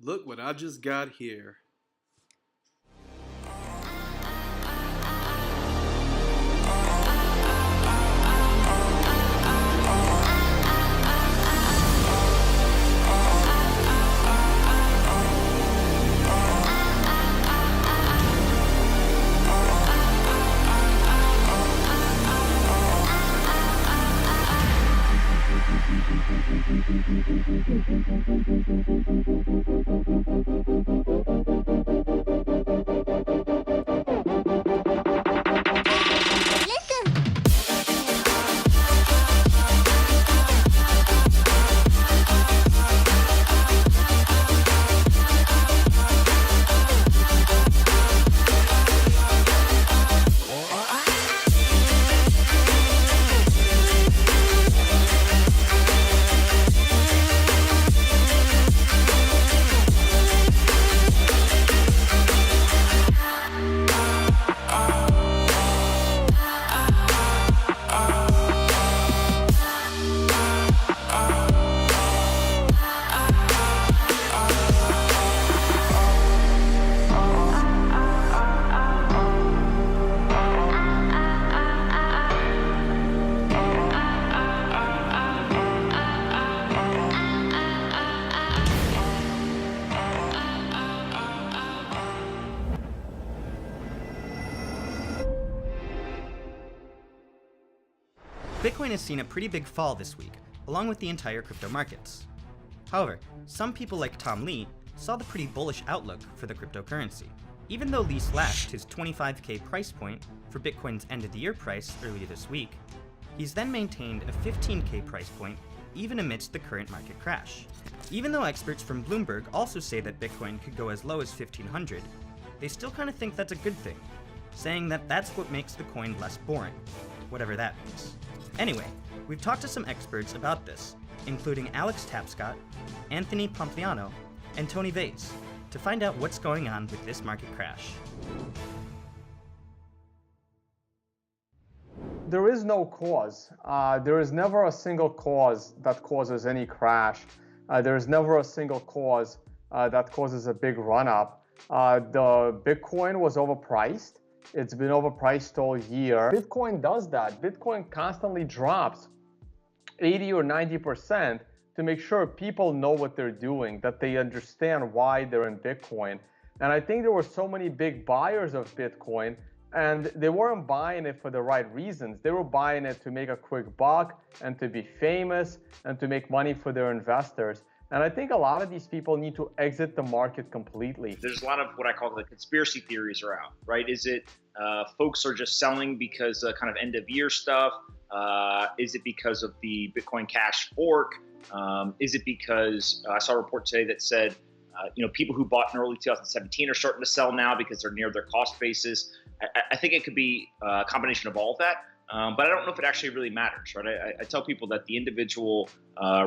Look what I just got here. Bitcoin has seen a pretty big fall this week, along with the entire crypto markets. However, some people like Tom Lee saw the pretty bullish outlook for the cryptocurrency. Even though Lee slashed his 25k price point for Bitcoin's end of the year price earlier this week, he's then maintained a 15k price point even amidst the current market crash. Even though experts from Bloomberg also say that Bitcoin could go as low as 1500, they still kind of think that's a good thing, saying that that's what makes the coin less boring, whatever that means. Anyway, we've talked to some experts about this, including Tapscott, Anthony Pompliano, and Tone Vays, to find out what's going on with this market crash. There is no cause. There is never a single cause that causes any crash. There is never a single cause that causes a big run-up. The Bitcoin was overpriced. It's been overpriced all year. Bitcoin does that. Bitcoin constantly drops 80 or 90% to make sure people know what they're doing, that they understand why they're in Bitcoin. And I think there were so many big buyers of Bitcoin, and they weren't buying it for the right reasons. They were buying it to make a quick buck and to be famous and to make money for their investors. And I think a lot of these people need to exit the market completely. There's a lot of what I call the conspiracy theories are out, right? Is it folks are just selling because kind of end of year stuff? Is it because of the Bitcoin Cash fork? Is it because I saw a report today that said, people who bought in early 2017 are starting to sell now because they're near their cost basis? I think it could be a combination of all of that. But I don't know if it actually really matters, right? I tell people that the individual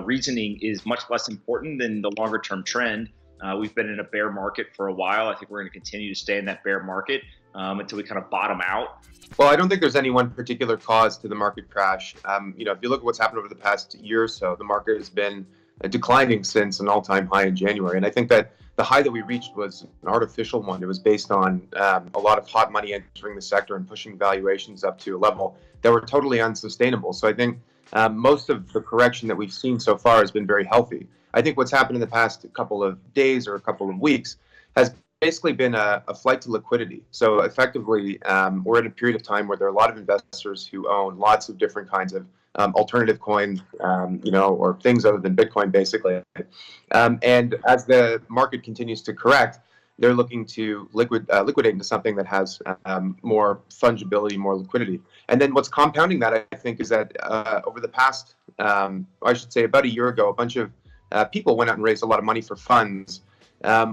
reasoning is much less important than the longer term trend. We've been in a bear market for a while. I think we're going to continue to stay in that bear market until we kind of bottom out. Well, I don't think there's any one particular cause to the market crash. If you look at what's happened over the past year or so, the market has been declining since an all-time high in January. And I think that the high that we reached was an artificial one. It was based on a lot of hot money entering the sector and pushing valuations up to a level that were totally unsustainable. So I think most of the correction that we've seen so far has been very healthy. I think what's happened in the past couple of days or a couple of weeks has basically been a flight to liquidity. So effectively, we're in a period of time where there are a lot of investors who own lots of different kinds of alternative coins, or things other than Bitcoin, basically. And as the market continues to correct, they're looking to liquidate into something that has more fungibility, more liquidity. And then what's compounding that, I think, is that over the past, I should say about a year ago, a bunch of people went out and raised a lot of money for funds,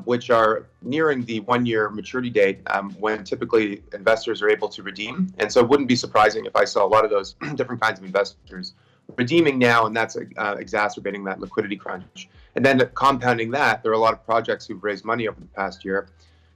which are nearing the 1-year maturity date when typically investors are able to redeem. And so it wouldn't be surprising if I saw a lot of those different kinds of investors redeeming now, and that's exacerbating that liquidity crunch. And then compounding that, there are a lot of projects who've raised money over the past year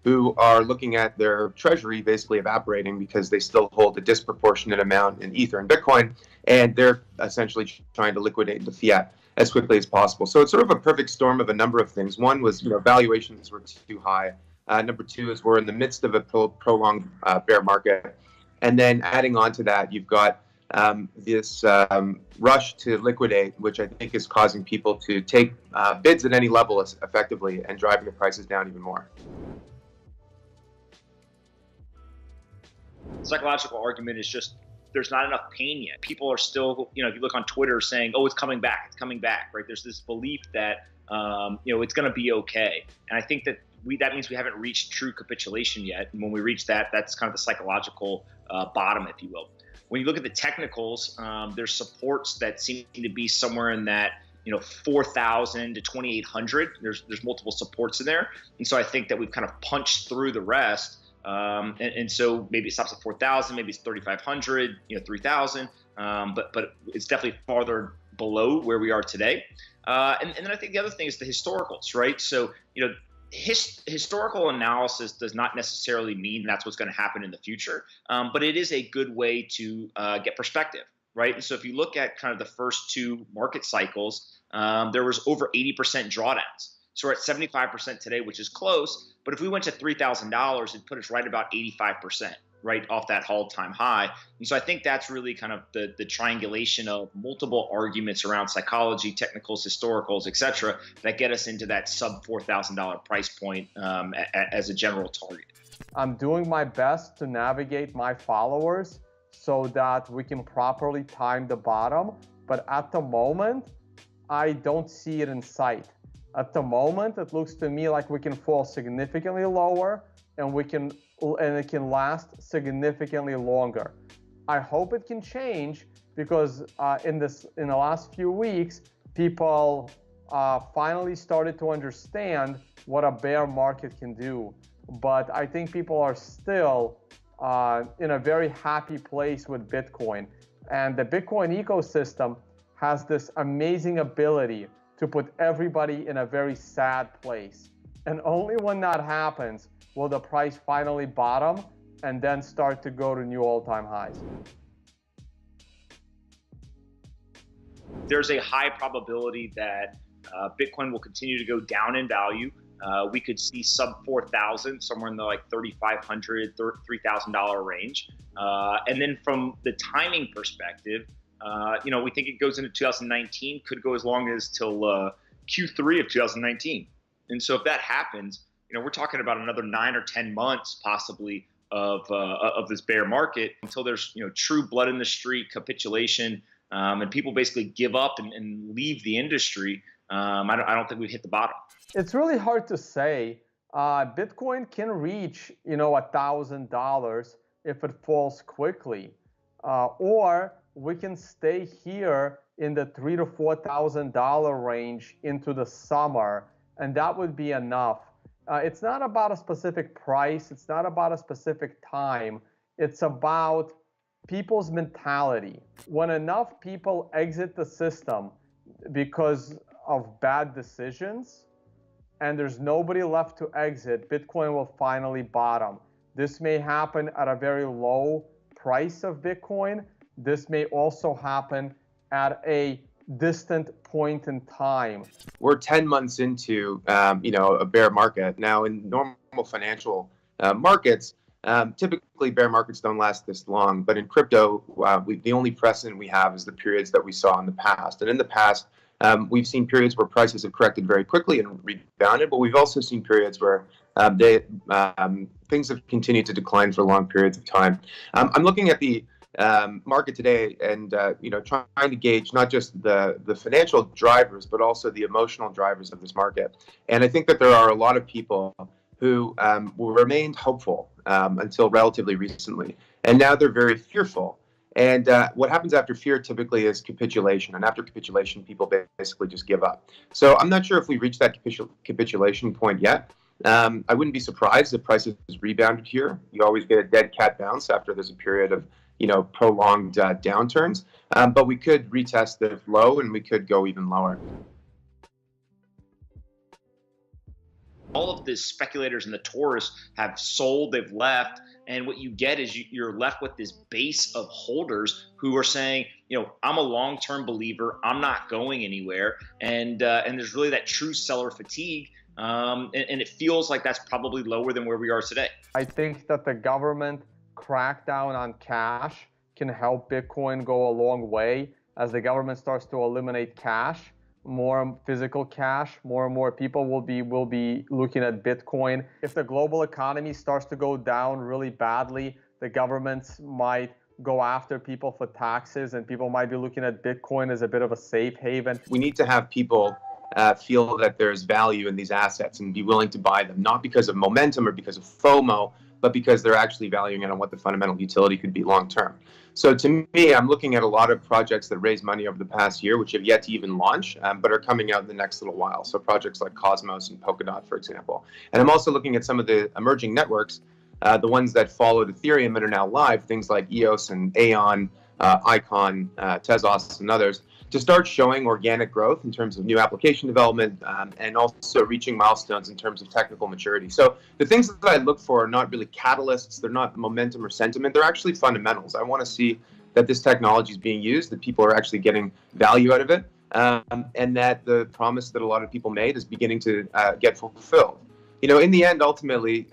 who are looking at their treasury basically evaporating because they still hold a disproportionate amount in Ether and Bitcoin, and they're essentially trying to liquidate into fiat. as quickly as possible. So it's sort of a perfect storm of a number of things. One was, valuations were too high. Number two is we're in the midst of a prolonged bear market. And then adding on to that, you've got this rush to liquidate, which I think is causing people to take bids at any level effectively and driving the prices down even more. The psychological argument is just there's not enough pain yet. People are still, if you look on Twitter saying, oh, it's coming back, right? There's this belief that, it's going to be okay. And I think that that means we haven't reached true capitulation yet. And when we reach that, that's kind of the psychological bottom, if you will. When you look at the technicals, there's supports that seem to be somewhere in that 4,000 to 2,800. There's multiple supports in there, and so I think that we've kind of punched through the rest. And so maybe it stops at 4,000, maybe it's 3,500, 3,000, but it's definitely farther below where we are today. And then I think the other thing is the historicals, right? So historical analysis does not necessarily mean that's what's going to happen in the future, but it is a good way to get perspective, right? And so if you look at kind of the first two market cycles, there was over 80% drawdowns. So we're at 75% today, which is close. But if we went to $3,000, it'd put us right about 85%, right off that all-time high. And so I think that's really kind of the triangulation of multiple arguments around psychology, technicals, historicals, et cetera, that get us into that sub $4,000 price point as a general target. I'm doing my best to navigate my followers so that we can properly time the bottom. But at the moment, I don't see it in sight. At the moment, it looks to me like we can fall significantly lower and it can last significantly longer. I hope it can change because in the last few weeks, people finally started to understand what a bear market can do. But I think people are still in a very happy place with Bitcoin. And the Bitcoin ecosystem has this amazing ability to put everybody in a very sad place. And only when that happens will the price finally bottom and then start to go to new all-time highs. There's a high probability that Bitcoin will continue to go down in value. We could see sub 4,000, somewhere in the like $3,500, $3,000 range. And then from the timing perspective, we think it goes into 2019, could go as long as till Q3 of 2019. And so if that happens, we're talking about another 9 or 10 months possibly of this bear market until there's true blood in the street, capitulation, and people basically give up and leave the industry. I don't think we've hit the bottom. It's really hard to say. Bitcoin can reach $1,000 if it falls quickly, or we can stay here in the $3,000 to $4,000 range into the summer, and that would be enough. It's not about a specific price. It's not about a specific time. It's about people's mentality. When enough people exit the system because of bad decisions, and there's nobody left to exit, Bitcoin will finally bottom. This may happen at a very low price of Bitcoin. This may also happen at a distant point in time. We're 10 months into, a bear market. Now, in normal financial markets, typically bear markets don't last this long. But in crypto, the only precedent we have is the periods that we saw in the past. And in the past, we've seen periods where prices have corrected very quickly and rebounded, but we've also seen periods where things have continued to decline for long periods of time. I'm looking at the market today and trying to gauge not just the financial drivers but also the emotional drivers of this market. And I think that there are a lot of people who remained hopeful until relatively recently, and now they're very fearful. And what happens after fear typically is capitulation, and after capitulation people basically just give up. So I'm not sure if we reached that capitulation point yet. I wouldn't be surprised if prices rebounded here. You always get a dead cat bounce after there's a period of prolonged downturns, but we could retest the low and we could go even lower. All of the speculators and the tourists have sold, they've left, and what you get is you're left with this base of holders who are saying, I'm a long-term believer. I'm not going anywhere, and there's really that true seller fatigue, and it feels like that's probably lower than where we are today. I think that the government crackdown on cash can help Bitcoin go a long way. As the government starts to eliminate cash, more physical cash, more and more people will be looking at Bitcoin. If the global economy starts to go down really badly, the governments might go after people for taxes, and people might be looking at Bitcoin as a bit of a safe haven. We need to have people feel that there's value in these assets and be willing to buy them, not because of momentum or because of FOMO, but because they're actually valuing it on what the fundamental utility could be long term. So to me, I'm looking at a lot of projects that raised money over the past year, which have yet to even launch, but are coming out in the next little while. So projects like Cosmos and Polkadot, for example. And I'm also looking at some of the emerging networks, the ones that followed Ethereum and are now live, things like EOS and Aeon, Icon, Tezos, and others, to start showing organic growth in terms of new application development, and also reaching milestones in terms of technical maturity. So the things that I look for are not really catalysts, they're not momentum or sentiment, they're actually fundamentals. I want to see that this technology is being used, that people are actually getting value out of it, and that the promise that a lot of people made is beginning to get fulfilled. In the end, ultimately,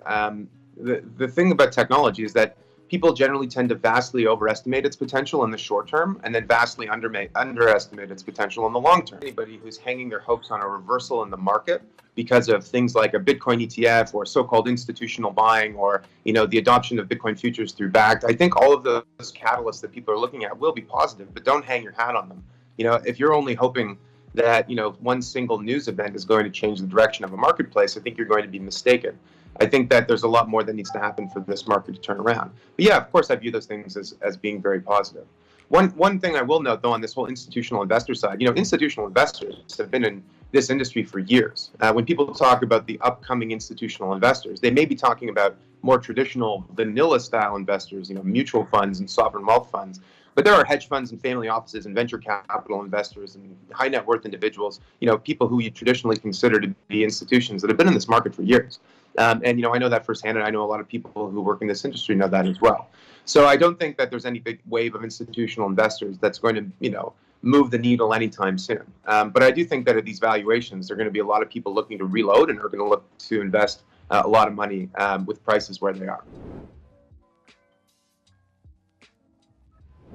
the thing about technology is that people generally tend to vastly overestimate its potential in the short term and then vastly underestimate its potential in the long term. Anybody who's hanging their hopes on a reversal in the market because of things like a Bitcoin ETF or so-called institutional buying or, the adoption of Bitcoin futures through Backed, I think all of those catalysts that people are looking at will be positive, but don't hang your hat on them. If you're only hoping that, one single news event is going to change the direction of a marketplace, I think you're going to be mistaken. I think that there's a lot more that needs to happen for this market to turn around. But yeah, of course, I view those things as being very positive. One thing I will note, though, on this whole institutional investor side, institutional investors have been in this industry for years. When people talk about the upcoming institutional investors, they may be talking about more traditional vanilla style investors, mutual funds and sovereign wealth funds. But there are hedge funds and family offices and venture capital investors and high net worth individuals, people who you traditionally consider to be institutions that have been in this market for years. And I know that firsthand, and I know a lot of people who work in this industry know that as well. So I don't think that there's any big wave of institutional investors that's going to, move the needle anytime soon. But I do think that at these valuations, there are going to be a lot of people looking to reload and are going to look to invest a lot of money with prices where they are.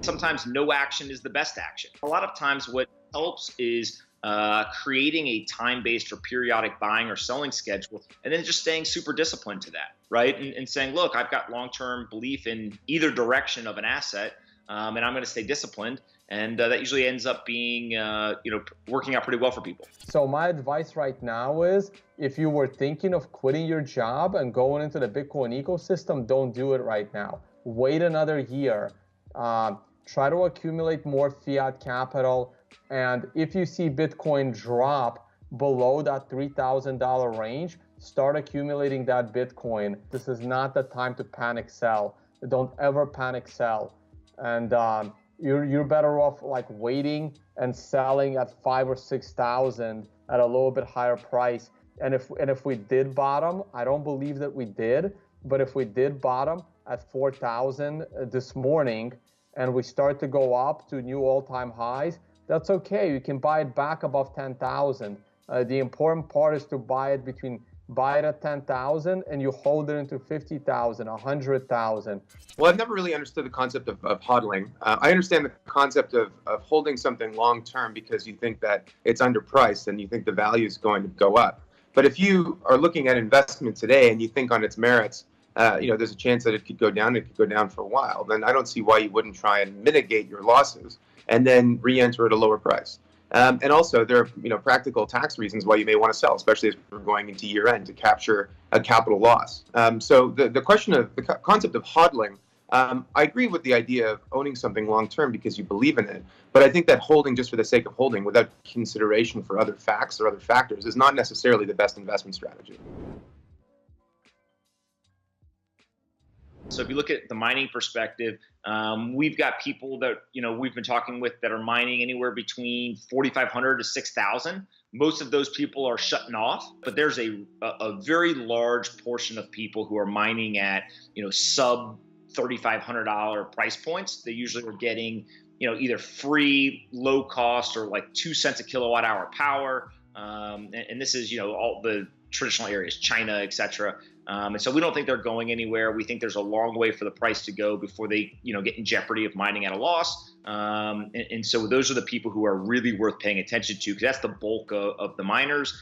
Sometimes no action is the best action. A lot of times what helps is creating a time-based or periodic buying or selling schedule, and then just staying super disciplined to that, right? And saying, look, I've got long-term belief in either direction of an asset, and I'm going to stay disciplined. And that usually ends up being, working out pretty well for people. So my advice right now is, if you were thinking of quitting your job and going into the Bitcoin ecosystem, don't do it right now. Wait another year. Try to accumulate more fiat capital. And if you see Bitcoin drop below that $3,000 range, start accumulating that Bitcoin. This is not the time to panic sell. Don't ever panic sell. And you're better off like waiting and selling at 5,000 or 6,000 at a little bit higher price. And if we did bottom, I don't believe that we did, but if we did bottom at 4,000 this morning and we start to go up to new all-time highs, that's okay. You can buy it back above 10,000. The important part is to buy it at 10,000 and you hold it into 50,000, 100,000. Well, I've never really understood the concept of hodling. I understand the concept of holding something long term because you think that it's underpriced and you think the value is going to go up. But if you are looking at investment today and you think on its merits, there's a chance that it could go down for a while, then I don't see why you wouldn't try and mitigate your losses and then re-enter at a lower price. And also, there are practical tax reasons why you may want to sell, especially as we're going into year end to capture a capital loss. So the question of the concept of hodling, I agree with the idea of owning something long term because you believe in it. But I think that holding just for the sake of holding without consideration for other facts or other factors is not necessarily the best investment strategy. So if you look at the mining perspective, we've got people that we've been talking with that are mining anywhere between 4,500 to 6,000. Most of those people are shutting off, but there's a very large portion of people who are mining at sub $3,500 price points. They usually are getting either free, low cost, or like 2 cents a kilowatt hour power. And this is, all the traditional areas, China, et cetera. And so we don't think they're going anywhere. We think there's a long way for the price to go before they, get in jeopardy of mining at a loss. And so those are the people who are really worth paying attention to, because that's the bulk of the miners.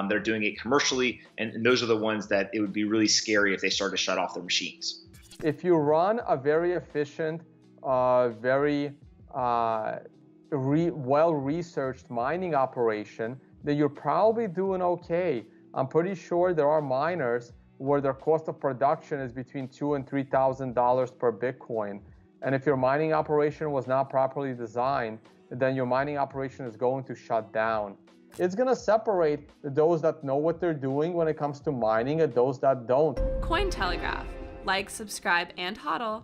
They're doing it commercially, and those are the ones that it would be really scary if they start to shut off their machines. If you run a very efficient, very well-researched mining operation, then you're probably doing okay. I'm pretty sure there are miners where their cost of production is between $2,000 and $3,000 per Bitcoin. And if your mining operation was not properly designed, then your mining operation is going to shut down. It's going to separate those that know what they're doing when it comes to mining and those that don't. Cointelegraph. Like, subscribe, and hodl.